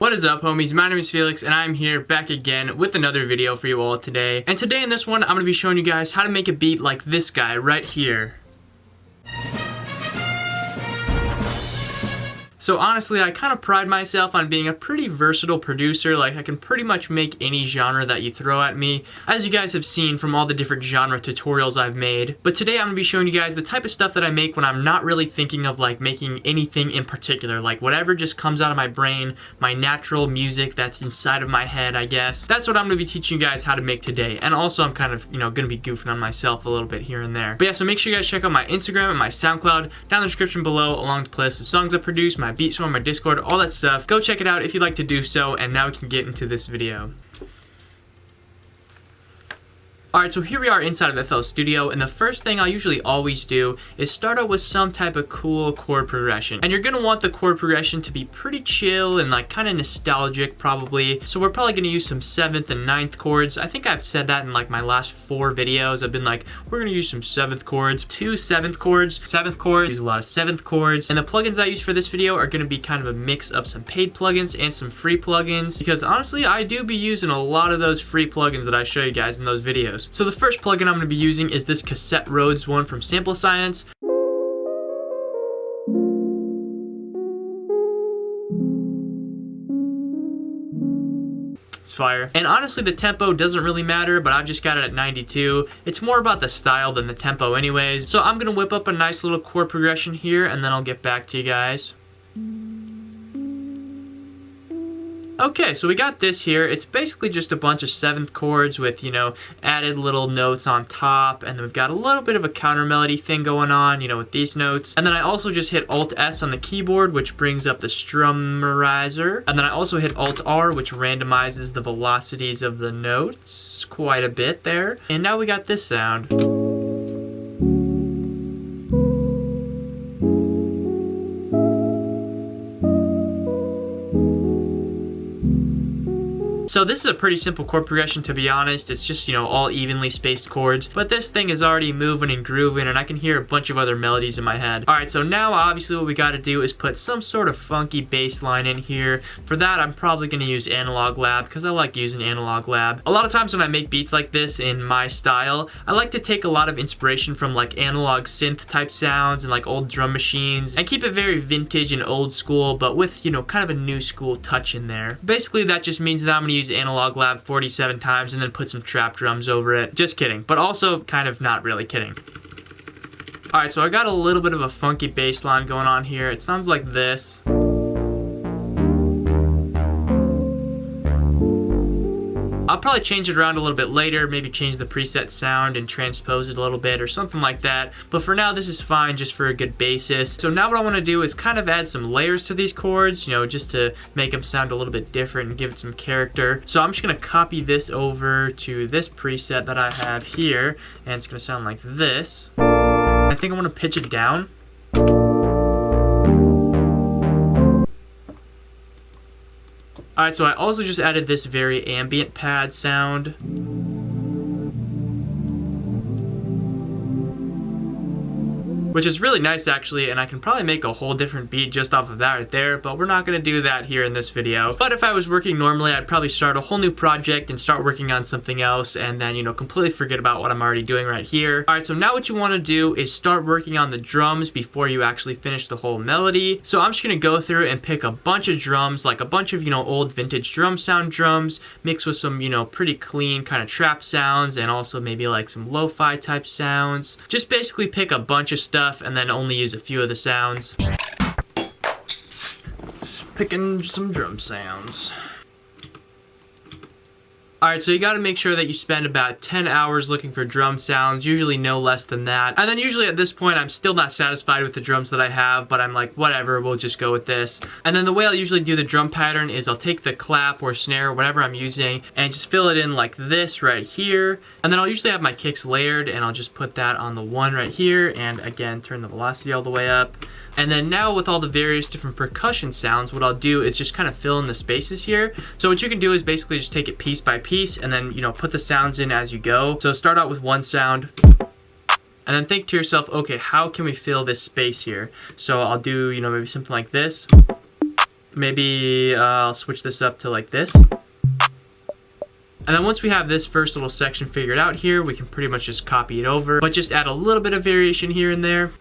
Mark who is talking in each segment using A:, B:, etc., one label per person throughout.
A: What is up, homies? My name is Felix and I'm here back again with another video for you all today. And today in this one, I'm going to be showing you guys how to make a beat like this guy right here. So honestly, I kind of pride myself on being a pretty versatile producer. Like, I can pretty much make any genre that you throw at me, as you guys have seen from all the different genre tutorials I've made. But today I'm going to be showing you guys the type of stuff that I make when I'm not really thinking of like making anything in particular. Like whatever just comes out of my brain, my natural music that's inside of my head, I guess. That's what I'm going to be teaching you guys how to make today. And also I'm kind of, going to be goofing on myself a little bit here and there. But yeah, so make sure you guys check out my Instagram and my SoundCloud down in the description below, along with the playlist of songs I produce, my beat storm, my Discord, all that stuff. Go check it out if you'd like to do so, and now we can get into this video. Alright, so here we are inside of FL Studio, and the first thing I usually always do is start out with some type of cool chord progression. And you're going to want the chord progression to be pretty chill and like kind of nostalgic probably. So we're probably going to use some 7th and 9th chords. I think I've said that in like my last 4 videos. I've been like, we're going to use some 7th chords, 2 7th chords. 7th chords, use a lot of 7th chords. And the plugins I use for this video are going to be kind of a mix of some paid plugins and some free plugins, because honestly, I do be using a lot of those free plugins that I show you guys in those videos. So the first plugin I'm going to be using is this Cassette Rhodes one from Sample Science. It's fire. And honestly, the tempo doesn't really matter, but I've just got it at 92. It's more about the style than the tempo anyways. So I'm going to whip up a nice little chord progression here, and then I'll get back to you guys. Okay, so we got this here. It's basically just a bunch of 7th chords with, added little notes on top. And then we've got a little bit of a counter melody thing going on, with these notes. And then I also just hit Alt-S on the keyboard, which brings up the strummerizer. And then I also hit Alt-R, which randomizes the velocities of the notes quite a bit there. And now we got this sound. So this is a pretty simple chord progression, to be honest. It's just, all evenly spaced chords. But this thing is already moving and grooving, and I can hear a bunch of other melodies in my head. Alright, so now obviously what we gotta do is put some sort of funky bass line in here. For that, I'm probably gonna use Analog Lab, because I like using Analog Lab. A lot of times when I make beats like this in my style, I like to take a lot of inspiration from like analog synth type sounds and like old drum machines, and keep it very vintage and old school, but with, kind of a new school touch in there. Basically, that just means that I'm gonna use Analog Lab 47 times and then put some trap drums over it. Just kidding, but also kind of not really kidding. Alright, so I got a little bit of a funky bass line going on here. It sounds like this. I'll probably change it around a little bit later, maybe change the preset sound and transpose it a little bit or something like that. But for now, this is fine just for a good basis. So now what I want to do is kind of add some layers to these chords, just to make them sound a little bit different and give it some character. So I'm just going to copy this over to this preset that I have here, and it's going to sound like this. I think I want to pitch it down. Alright, so I also just added this very ambient pad sound. Which is really nice actually, and I can probably make a whole different beat just off of that right there, but we're not going to do that here in this video. But if I was working normally, I'd probably start a whole new project and start working on something else, and then, completely forget about what I'm already doing right here. Alright, so now what you want to do is start working on the drums before you actually finish the whole melody. So I'm just going to go through and pick a bunch of drums, like a bunch of, old vintage drum sound drums, mixed with some, pretty clean kind of trap sounds, and also maybe like some lo-fi type sounds. Just basically pick a bunch of stuff and then only use a few of the sounds. Just picking some drum sounds. Alright, so you gotta make sure that you spend about 10 hours looking for drum sounds, usually no less than that. And then usually at this point, I'm still not satisfied with the drums that I have, but I'm like, whatever, we'll just go with this. And then the way I'll usually do the drum pattern is I'll take the clap or snare, whatever I'm using, and just fill it in like this right here. And then I'll usually have my kicks layered, and I'll just put that on the 1 right here, and again, turn the velocity all the way up. And then now with all the various different percussion sounds, what I'll do is just kind of fill in the spaces here. So what you can do is basically just take it piece by piece and then, put the sounds in as you go. So start out with one sound and then think to yourself, okay, how can we fill this space here? So I'll do, maybe something like this. Maybe I'll switch this up to like this. And then once we have this first little section figured out here, we can pretty much just copy it over, but just add a little bit of variation here and there.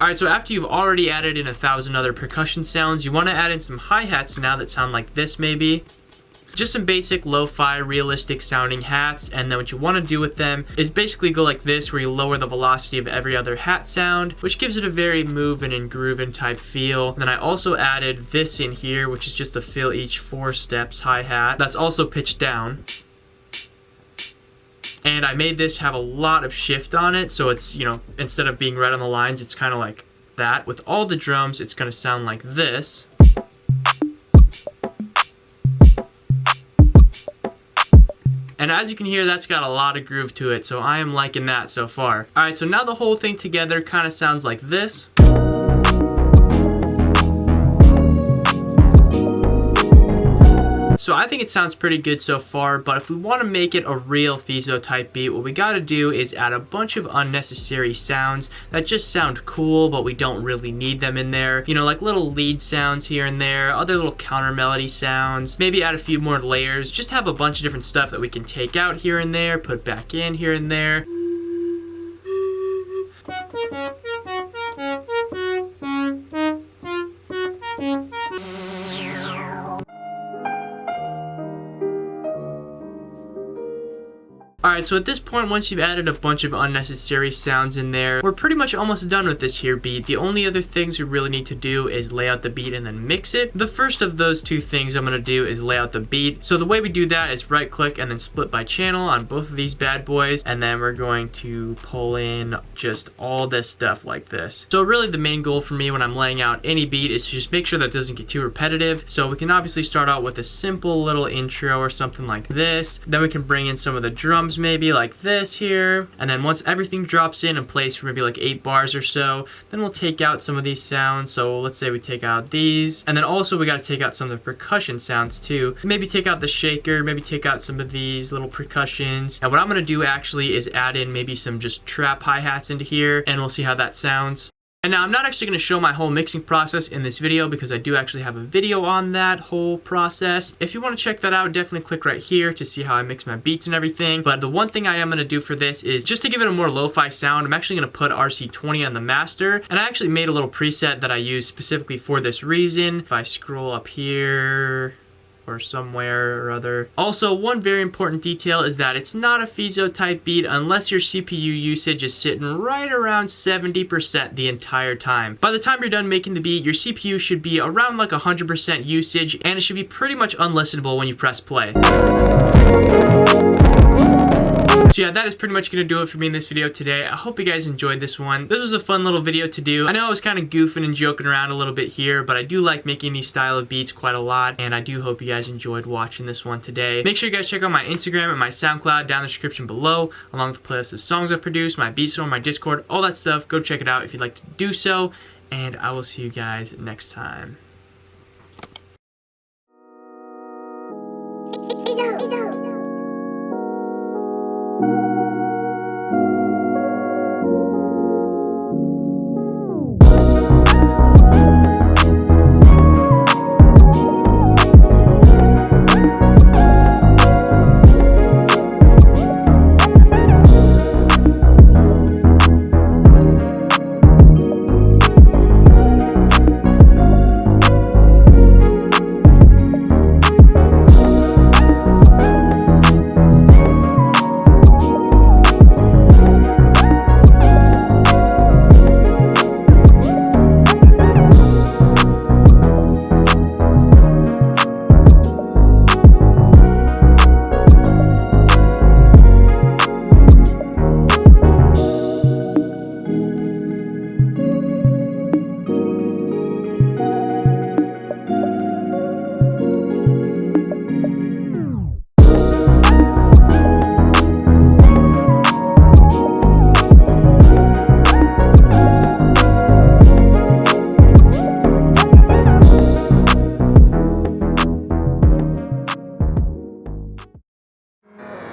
A: Alright, so after you've already added in 1,000 other percussion sounds, you want to add in some hi-hats now that sound like this maybe. Just some basic lo-fi, realistic sounding hats, and then what you want to do with them is basically go like this, where you lower the velocity of every other hat sound, which gives it a very moving and grooving type feel. And then I also added this in here, which is just to fill each 4 steps hi-hat. That's also pitched down. And I made this have a lot of shift on it, so it's, you know, instead of being right on the lines, it's kind of like that. With all the drums, it's going to sound like this. And as you can hear, that's got a lot of groove to it, so I am liking that so far. Alright, so now the whole thing together kind of sounds like this. So I think it sounds pretty good so far, but if we want to make it a real Feezo type beat, what we got to do is add a bunch of unnecessary sounds that just sound cool, but we don't really need them in there. You know, like little lead sounds here and there, other little counter melody sounds, maybe add a few more layers, just have a bunch of different stuff that we can take out here and there, put back in here and there. Alright, so at this point, once you've added a bunch of unnecessary sounds in there, we're pretty much almost done with this here beat. The only other things we really need to do is lay out the beat and then mix it. The first of those 2 things I'm going to do is lay out the beat. So the way we do that is right click and then split by channel on both of these bad boys, and then we're going to pull in just all this stuff like this. So really the main goal for me when I'm laying out any beat is to just make sure that it doesn't get too repetitive. So we can obviously start out with a simple little intro or something like this. Then we can bring in some of the drums maybe like this here, and then once everything drops in place for maybe like 8 bars or so, then we'll take out some of these sounds. So let's say we take out these, and then also we got to take out some of the percussion sounds too. Maybe take out the shaker, maybe take out some of these little percussions. And what I'm going to do actually is add in maybe some just trap hi-hats into here, and we'll see how that sounds. And now I'm not actually going to show my whole mixing process in this video because I do actually have a video on that whole process. If you want to check that out, definitely click right here to see how I mix my beats and everything. But the one thing I am going to do for this is just to give it a more lo-fi sound, I'm actually going to put RC20 on the master. And I actually made a little preset that I use specifically for this reason. If I scroll up here or somewhere or other. Also, one very important detail is that it's not a Feezo type beat unless your CPU usage is sitting right around 70% the entire time. By the time you're done making the beat, your CPU should be around like 100% usage, and it should be pretty much unlistenable when you press play. So yeah, that is pretty much going to do it for me in this video today. I hope you guys enjoyed this one. This was a fun little video to do. I know I was kind of goofing and joking around a little bit here, but I do like making these style of beats quite a lot, and I do hope you guys enjoyed watching this one today. Make sure you guys check out my Instagram and my SoundCloud down in the description below, along with the playlist of songs I produce, my beat store, my Discord, all that stuff. Go check it out if you'd like to do so, and I will see you guys next time.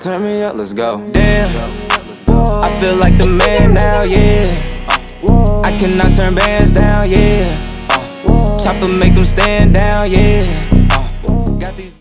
B: Turn me up, let's go. Damn, I feel like the man now, yeah. I cannot turn bands down, yeah. Chopper make them stand down, yeah. Got these